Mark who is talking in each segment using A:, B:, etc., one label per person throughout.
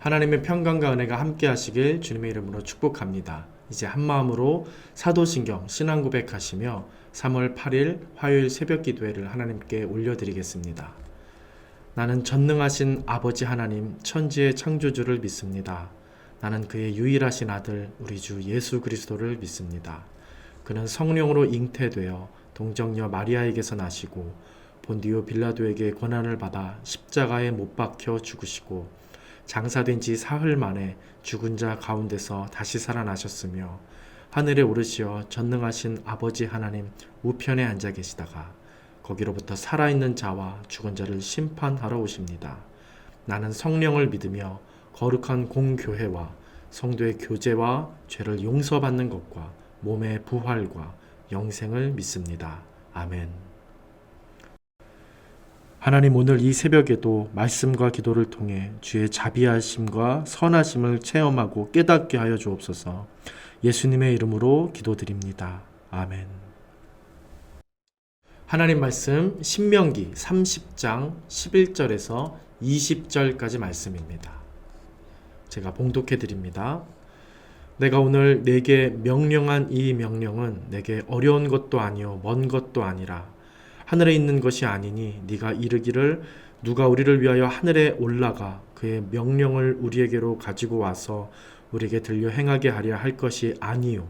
A: 하나님의 평강과 은혜가 함께 하시길 주님의 이름으로 축복합니다. 이제 한마음으로 사도신경 신앙 고백하시며 3월 8일 화요일 새벽 기도회를 하나님께 올려드리겠습니다. 나는 전능하신 아버지 하나님 천지의 창조주를 믿습니다. 나는 그의 유일하신 아들 우리 주 예수 그리스도를 믿습니다. 그는 성령으로 잉태되어 동정녀 마리아에게서 나시고 본디오 빌라도에게 고난을 받아 십자가에 못 박혀 죽으시고 장사된 지 사흘 만에 죽은 자 가운데서 다시 살아나셨으며 하늘에 오르시어 전능하신 아버지 하나님 우편에 앉아 계시다가 거기로부터 살아있는 자와 죽은 자를 심판하러 오십니다. 나는 성령을 믿으며 거룩한 공교회와 성도의 교제와 죄를 용서받는 것과 몸의 부활과 영생을 믿습니다. 아멘. 하나님, 오늘 이 새벽에도 말씀과 기도를 통해 주의 자비하심과 선하심을 체험하고 깨닫게 하여 주옵소서. 예수님의 이름으로 기도드립니다. 아멘. 하나님 말씀 신명기 30장 11절에서 20절까지 말씀입니다. 제가 봉독해 드립니다. 내가 오늘 내게 명령한 이 명령은 내게 어려운 것도 아니요 먼 것도 아니라 하늘에 있는 것이 아니니 네가 이르기를 누가 우리를 위하여 하늘에 올라가 그의 명령을 우리에게로 가지고 와서 우리에게 들려 행하게 하려 할 것이 아니요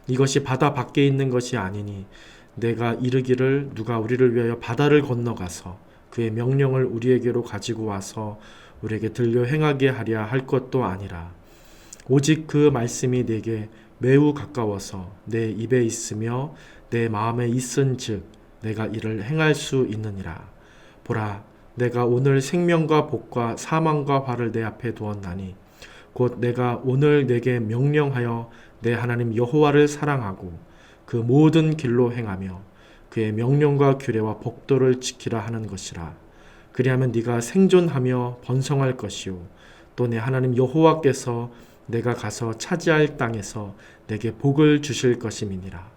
A: 이것이 바다 밖에 있는 것이 아니니 내가 이르기를 누가 우리를 위하여 바다를 건너가서 그의 명령을 우리에게로 가지고 와서 우리에게 들려 행하게 하려 할 것도 아니라 오직 그 말씀이 내게 매우 가까워서 내 입에 있으며 내 마음에 있은즉 내가 이를 행할 수 있느니라. 보라, 내가 오늘 생명과 복과 사망과 화를 내 앞에 두었나니 곧 내가 오늘 내게 명령하여 내 하나님 여호와를 사랑하고 그 모든 길로 행하며 그의 명령과 규례와 법도를 지키라 하는 것이라. 그리하면 네가 생존하며 번성할 것이요 또 내 하나님 여호와께서 내가 가서 차지할 땅에서 내게 복을 주실 것임이니라.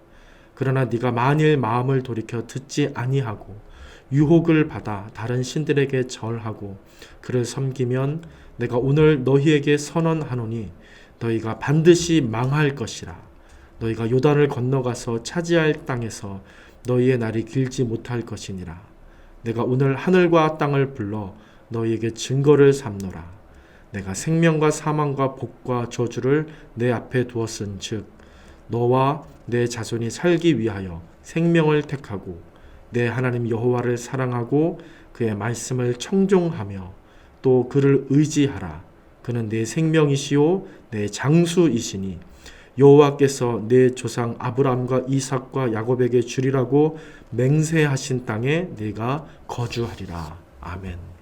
A: 그러나 네가 만일 마음을 돌이켜 듣지 아니하고 유혹을 받아 다른 신들에게 절하고 그를 섬기면 내가 오늘 너희에게 선언하노니 너희가 반드시 망할 것이라. 너희가 요단을 건너가서 차지할 땅에서 너희의 날이 길지 못할 것이니라. 내가 오늘 하늘과 땅을 불러 너희에게 증거를 삼노라. 내가 생명과 사망과 복과 저주를 내 앞에 두었은즉 너와 내 자손이 살기 위하여 생명을 택하고 내 하나님 여호와를 사랑하고 그의 말씀을 청종하며 또 그를 의지하라. 그는 내 생명이시요 내 장수이시니 여호와께서 내 조상 아브라함과 이삭과 야곱에게 주리라고 맹세하신 땅에 네가 거주하리라. 아멘.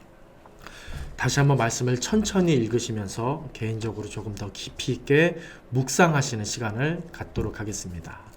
A: 다시 한번 말씀을 천천히 읽으시면서 개인적으로 조금 더 깊이 있게 묵상하시는 시간을 갖도록 하겠습니다.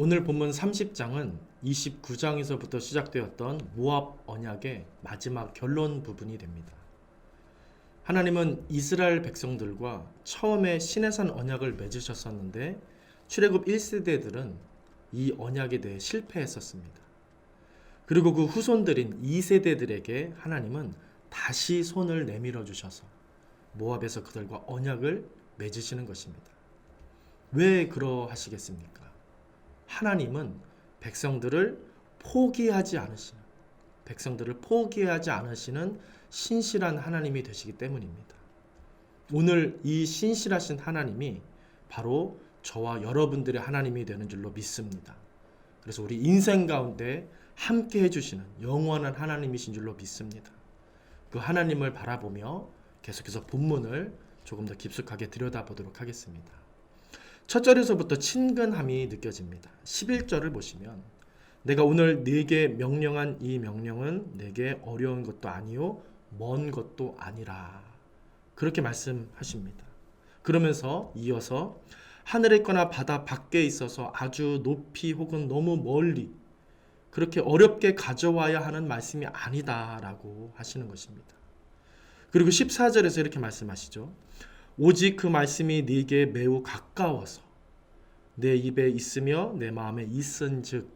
A: 오늘 본문 30장은 29장에서부터 시작되었던 모압 언약의 마지막 결론 부분이 됩니다. 하나님은 이스라엘 백성들과 처음에 시내산 언약을 맺으셨었는데 출애굽 1세대들은 이 언약에 대해 실패했었습니다. 그리고 그 후손들인 2세대들에게 하나님은 다시 손을 내밀어 주셔서 모압에서 그들과 언약을 맺으시는 것입니다. 왜 그러하시겠습니까? 하나님은 백성들을 포기하지 않으시는 신실한 하나님이 되시기 때문입니다. 오늘 이 신실하신 하나님이 바로 저와 여러분들의 하나님이 되는 줄로 믿습니다. 그래서 우리 인생 가운데 함께 해주시는 영원한 하나님이신 줄로 믿습니다. 그 하나님을 바라보며 계속해서 본문을 조금 더 깊숙하게 들여다보도록 하겠습니다. 첫 절에서부터 친근함이 느껴집니다. 11절을 보시면 내가 오늘 네게 명령한 이 명령은 네게 어려운 것도 아니요 먼 것도 아니라 그렇게 말씀하십니다. 그러면서 이어서 하늘에 있거나 바다 밖에 있어서 아주 높이 혹은 너무 멀리 그렇게 어렵게 가져와야 하는 말씀이 아니다라고 하시는 것입니다. 그리고 14절에서 이렇게 말씀하시죠. 오직 그 말씀이 네게 매우 가까워서 내 입에 있으며 내 마음에 있은즉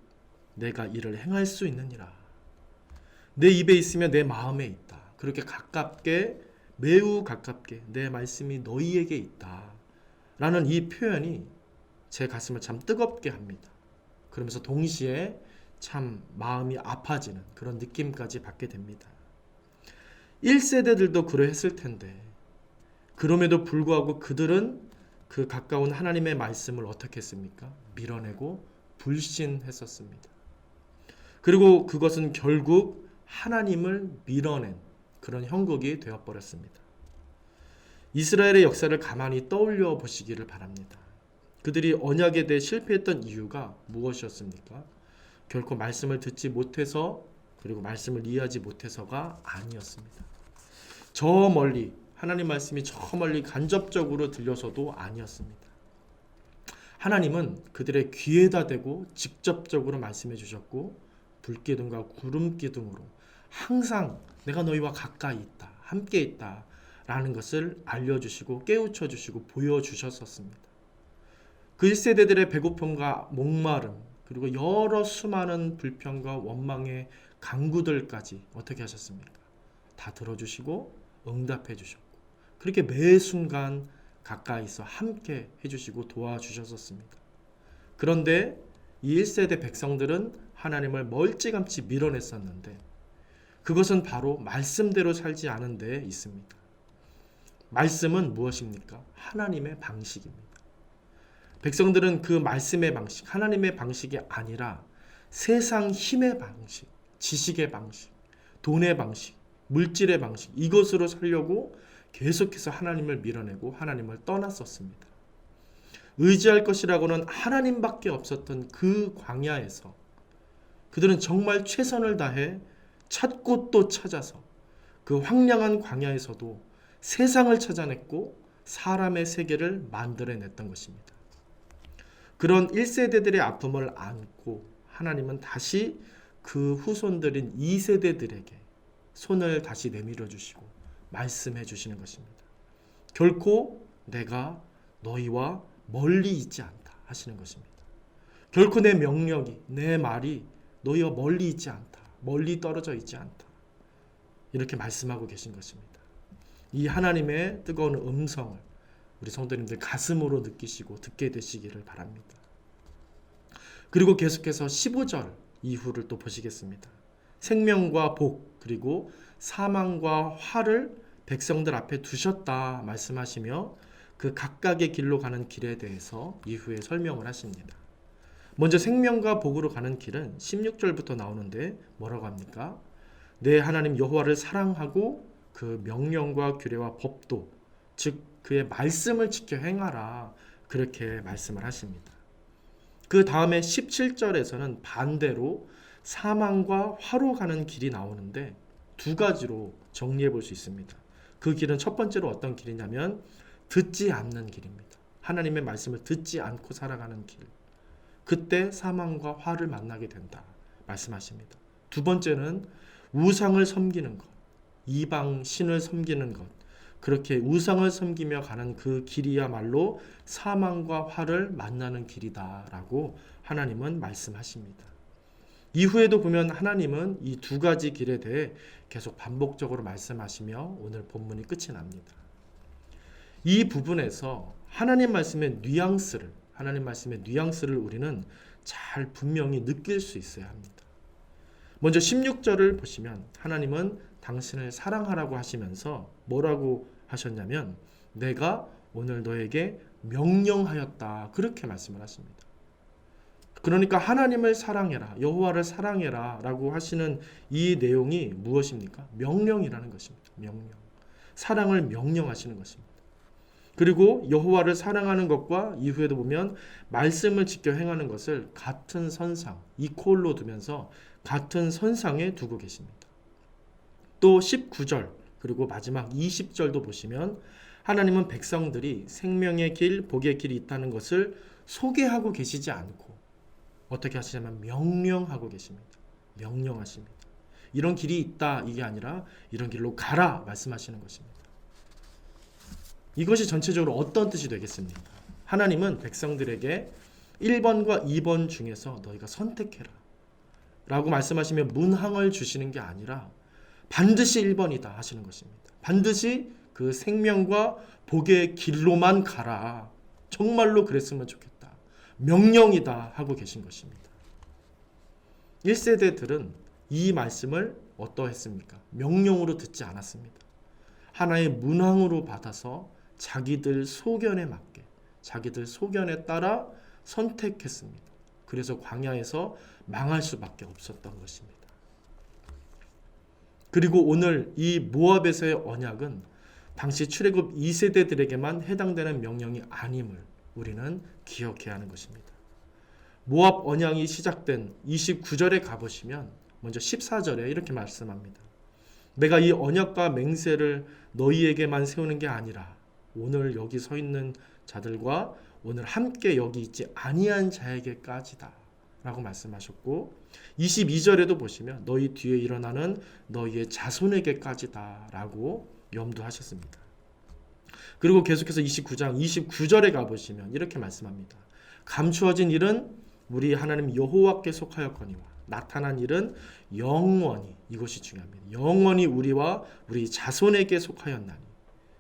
A: 내가 이를 행할 수 있느니라. 내 입에 있으며 내 마음에 있다. 그렇게 가깝게 매우 가깝게 내 말씀이 너희에게 있다. 라는 이 표현이 제 가슴을 참 뜨겁게 합니다. 그러면서 동시에 참 마음이 아파지는 그런 느낌까지 받게 됩니다. 1세대들도 그러했을 텐데 그럼에도 불구하고 그들은 그 가까운 하나님의 말씀을 어떻게 했습니까? 밀어내고 불신했었습니다. 그리고 그것은 결국 하나님을 밀어낸 그런 형국이 되어버렸습니다. 이스라엘의 역사를 가만히 떠올려 보시기를 바랍니다. 그들이 언약에 대해 실패했던 이유가 무엇이었습니까? 결코 말씀을 듣지 못해서 그리고 말씀을 이해하지 못해서가 아니었습니다. 저 멀리 하나님 말씀이 저 멀리 간접적으로 들려서도 아니었습니다. 하나님은 그들의 귀에다 대고 직접적으로 말씀해 주셨고 불기둥과 구름기둥으로 항상 내가 너희와 가까이 있다, 함께 있다 라는 것을 알려주시고 깨우쳐 주시고 보여주셨었습니다. 그 1세대들의 배고픔과 목마름 그리고 여러 수많은 불평과 원망의 간구들까지 어떻게 하셨습니까? 다 들어주시고 응답해 주셨고 그렇게 매 순간 가까이서 함께 해주시고 도와주셨었습니다. 그런데 이 1세대 백성들은 하나님을 멀찌감치 밀어냈었는데 그것은 바로 말씀대로 살지 않은 데 있습니다. 말씀은 무엇입니까? 하나님의 방식입니다. 백성들은 그 말씀의 방식, 하나님의 방식이 아니라 세상 힘의 방식, 지식의 방식, 돈의 방식, 물질의 방식 이것으로 살려고 계속해서 하나님을 밀어내고 하나님을 떠났었습니다. 의지할 것이라고는 하나님밖에 없었던 그 광야에서 그들은 정말 최선을 다해 찾고 또 찾아서 그 황량한 광야에서도 세상을 찾아냈고 사람의 세계를 만들어냈던 것입니다. 그런 1세대들의 아픔을 안고 하나님은 다시 그 후손들인 2세대들에게 손을 다시 내밀어 주시고 말씀해 주시는 것입니다. 결코 내가 너희와 멀리 있지 않다 하시는 것입니다. 결코 내 명령이, 내 말이 너희와 멀리 있지 않다. 멀리 떨어져 있지 않다. 이렇게 말씀하고 계신 것입니다. 이 하나님의 뜨거운 음성을 우리 성도님들 가슴으로 느끼시고 듣게 되시기를 바랍니다. 그리고 계속해서 15절 이후를 또 보시겠습니다. 생명과 복 그리고 사망과 화를 백성들 앞에 두셨다 말씀하시며 그 각각의 길로 가는 길에 대해서 이후에 설명을 하십니다. 먼저 생명과 복으로 가는 길은 16절부터 나오는데 뭐라고 합니까? 내 하나님 여호와를 사랑하고 그 명령과 규례와 법도 즉 그의 말씀을 지켜 행하라 그렇게 말씀을 하십니다. 그 다음에 17절에서는 반대로 사망과 화로 가는 길이 나오는데 두 가지로 정리해 볼 수 있습니다. 그 길은 첫 번째로 어떤 길이냐면 듣지 않는 길입니다. 하나님의 말씀을 듣지 않고 살아가는 길. 그때 사망과 화를 만나게 된다 말씀하십니다. 두 번째는 우상을 섬기는 것, 이방 신을 섬기는 것, 그렇게 우상을 섬기며 가는 그 길이야말로 사망과 화를 만나는 길이다라고 하나님은 말씀하십니다. 이후에도 보면 하나님은 이 두 가지 길에 대해 계속 반복적으로 말씀하시며 오늘 본문이 끝이 납니다. 이 부분에서 하나님 말씀의 뉘앙스를 우리는 잘 분명히 느낄 수 있어야 합니다. 먼저 16절을 보시면 하나님은 당신을 사랑하라고 하시면서 뭐라고 하셨냐면 내가 오늘 너에게 명령하였다 그렇게 말씀을 하십니다. 그러니까 하나님을 사랑해라, 여호와를 사랑해라 라고 하시는 이 내용이 무엇입니까? 명령이라는 것입니다. 명령. 사랑을 명령하시는 것입니다. 그리고 여호와를 사랑하는 것과 이후에도 보면 말씀을 지켜 행하는 것을 같은 선상, 이퀄로 두면서 같은 선상에 두고 계십니다. 또 19절 그리고 마지막 20절도 보시면 하나님은 백성들이 생명의 길, 복의 길이 있다는 것을 소개하고 계시지 않고 어떻게 하시냐면 명령하고 계십니다. 명령하십니다. 이런 길이 있다 이게 아니라 이런 길로 가라 말씀하시는 것입니다. 이것이 전체적으로 어떤 뜻이 되겠습니까? 하나님은 백성들에게 1번과 2번 중에서 너희가 선택해라 라고 말씀하시며 문항을 주시는 게 아니라 반드시 1번이다 하시는 것입니다. 반드시 그 생명과 복의 길로만 가라. 정말로 그랬으면 좋겠다. 명령이다 하고 계신 것입니다. 1세대들은 이 말씀을 어떠했습니까? 명령으로 듣지 않았습니다. 하나의 문항으로 받아서 자기들 소견에 맞게, 자기들 소견에 따라 선택했습니다. 그래서 광야에서 망할 수밖에 없었던 것입니다. 그리고 오늘 이 모압에서의 언약은 당시 출애굽 2세대들에게만 해당되는 명령이 아님을 우리는 기억해야 하는 것입니다. 모압 언약이 시작된 29절에 가보시면 먼저 14절에 이렇게 말씀합니다. 내가 이 언약과 맹세를 너희에게만 세우는 게 아니라 오늘 여기 서 있는 자들과 오늘 함께 여기 있지 아니한 자에게까지다 라고 말씀하셨고 22절에도 보시면 너희 뒤에 일어나는 너희의 자손에게까지다 라고 염두하셨습니다. 그리고 계속해서 29장 29절에 가보시면 이렇게 말씀합니다. 감추어진 일은 우리 하나님 여호와께 속하였거니와 나타난 일은 영원히, 이것이 중요합니다. 영원히 우리와 우리 자손에게 속하였나니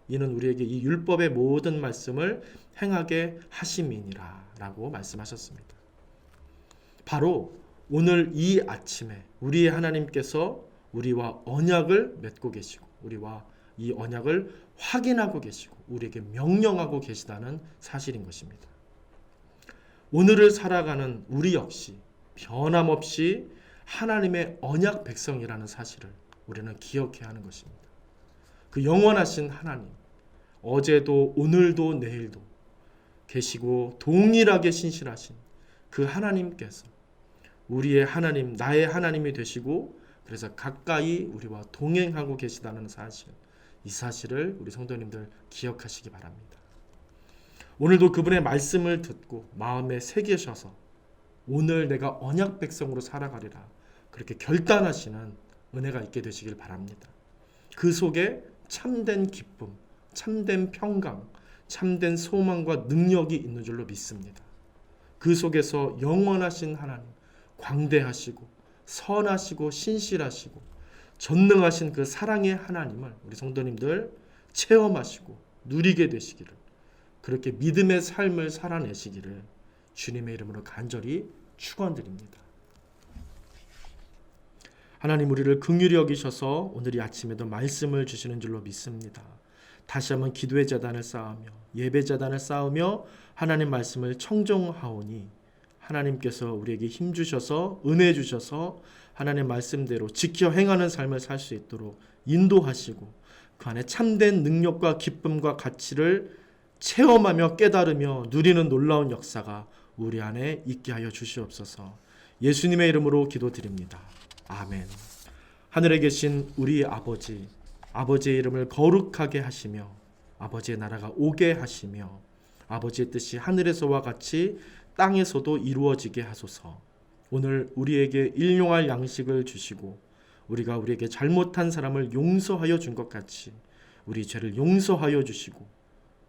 A: 이는 우리에게 이 율법의 모든 말씀을 행하게 하심이니라 라고 말씀하셨습니다. 바로 오늘 이 아침에 우리 하나님께서 우리와 언약을 맺고 계시고 우리와 이 언약을 확인하고 계시고 우리에게 명령하고 계시다는 사실인 것입니다. 오늘을 살아가는 우리 역시 변함없이 하나님의 언약 백성이라는 사실을 우리는 기억해야 하는 것입니다. 그 영원하신 하나님, 어제도 오늘도 내일도 계시고 동일하게 신실하신 그 하나님께서 우리의 하나님, 나의 하나님이 되시고 그래서 가까이 우리와 동행하고 계시다는 사실, 이 사실을 우리 성도님들 기억하시기 바랍니다. 오늘도 그분의 말씀을 듣고 마음에 새기셔서 오늘 내가 언약 백성으로 살아가리라 그렇게 결단하시는 은혜가 있게 되시길 바랍니다. 그 속에 참된 기쁨, 참된 평강, 참된 소망과 능력이 있는 줄로 믿습니다. 그 속에서 영원하신 하나님, 광대하시고 선하시고 신실하시고 전능하신 그 사랑의 하나님을 우리 성도님들 체험하시고 누리게 되시기를, 그렇게 믿음의 삶을 살아내시기를 주님의 이름으로 간절히 축원드립니다. 하나님 우리를 긍휼히 여기셔서 오늘 이 아침에도 말씀을 주시는 줄로 믿습니다. 다시 한번 기도의 제단을 쌓으며 예배 제단을 쌓으며 하나님 말씀을 청종하오니 하나님께서 우리에게 힘 주셔서 은혜 주셔서 하나님 말씀대로 지켜 행하는 삶을 살 수 있도록 인도하시고 그 안에 참된 능력과 기쁨과 가치를 체험하며 깨달으며 누리는 놀라운 역사가 우리 안에 있게 하여 주시옵소서. 예수님의 이름으로 기도드립니다. 아멘. 하늘에 계신 우리 아버지, 아버지의 이름을 거룩하게 하시며 아버지의 나라가 오게 하시며 아버지의 뜻이 하늘에서와 같이 땅에서도 이루어지게 하소서. 오늘 우리에게 일용할 양식을 주시고 우리가 우리에게 잘못한 사람을 용서하여 준 것 같이 우리 죄를 용서하여 주시고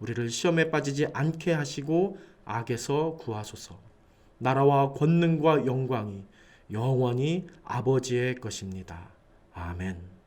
A: 우리를 시험에 빠지지 않게 하시고 악에서 구하소서. 나라와 권능과 영광이 영원히 아버지의 것입니다. 아멘.